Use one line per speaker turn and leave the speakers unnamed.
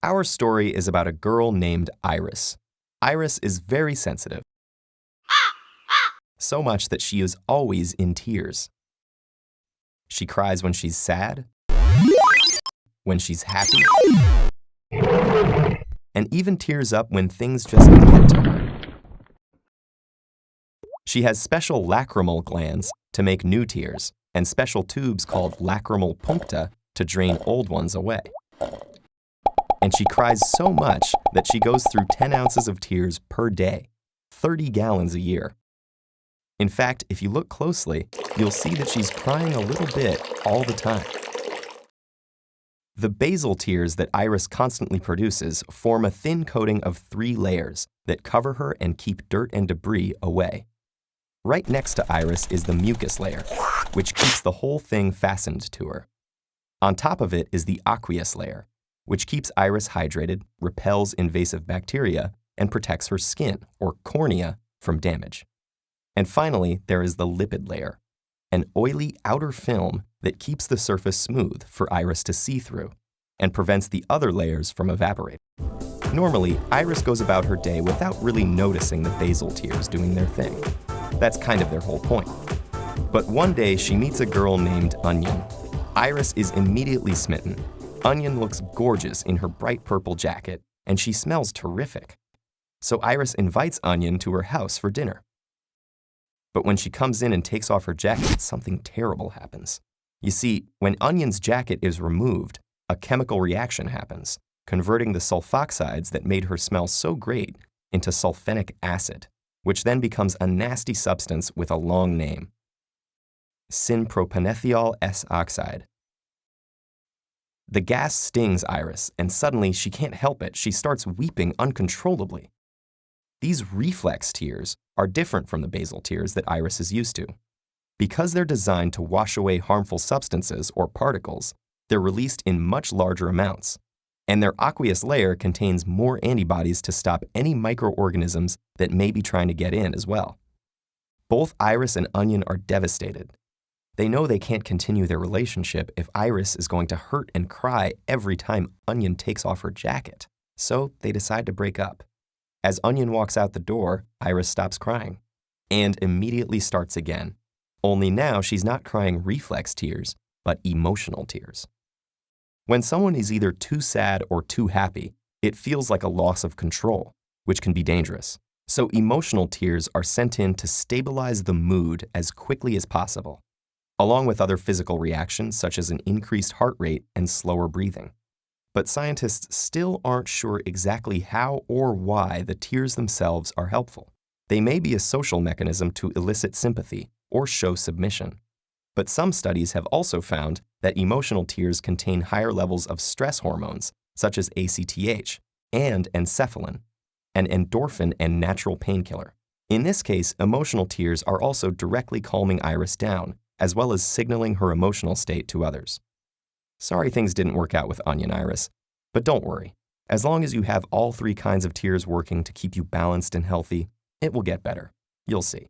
Our story is about a girl named Iris. Iris is very sensitive, so much that she is always in tears. She cries when she's sad, when she's happy, and even tears up when things just get to her. She has special lacrimal glands to make new tears and special tubes called lacrimal puncta to drain old ones away. And she cries so much that she goes through 10 ounces of tears per day, 30 gallons a year. In fact, if you look closely, you'll see that she's crying a little bit all the time. The basal tears that Iris constantly produces form a thin coating of 3 layers that cover her and keep dirt and debris away. Right next to Iris is the mucus layer, which keeps the whole thing fastened to her. On top of it is the aqueous layer, which keeps Iris hydrated, repels invasive bacteria, and protects her skin, or cornea, from damage. And finally, there is the lipid layer, an oily outer film that keeps the surface smooth for Iris to see through and prevents the other layers from evaporating. Normally, Iris goes about her day without really noticing the basal tears doing their thing. That's kind of their whole point. But one day, she meets a girl named Onion. Iris is immediately smitten. Onion looks gorgeous in her bright purple jacket, and she smells terrific. So Iris invites Onion to her house for dinner. But when she comes in and takes off her jacket, something terrible happens. You see, when Onion's jacket is removed, a chemical reaction happens, converting the sulfoxides that made her smell so great into sulfenic acid, which then becomes a nasty substance with a long name: synpropanethiol S-oxide. The gas stings Iris, and suddenly she can't help it. She starts weeping uncontrollably. These reflex tears are different from the basal tears that Iris is used to. Because they're designed to wash away harmful substances or particles, they're released in much larger amounts, and their aqueous layer contains more antibodies to stop any microorganisms that may be trying to get in as well. Both Iris and Onion are devastated. They know they can't continue their relationship if Iris is going to hurt and cry every time Onion takes off her jacket, so they decide to break up. As Onion walks out the door, Iris stops crying and immediately starts again. Only now she's not crying reflex tears, but emotional tears. When someone is either too sad or too happy, it feels like a loss of control, which can be dangerous. So emotional tears are sent in to stabilize the mood as quickly as possible, along with other physical reactions such as an increased heart rate and slower breathing. But scientists still aren't sure exactly how or why the tears themselves are helpful. They may be a social mechanism to elicit sympathy or show submission. But some studies have also found that emotional tears contain higher levels of stress hormones, such as ACTH and enkephalin, an endorphin and natural painkiller. In this case, emotional tears are also directly calming Iris down, as well as signaling her emotional state to others. Sorry things didn't work out with Onion, Iris, but don't worry. As long as you have all 3 kinds of tears working to keep you balanced and healthy, it will get better. You'll see.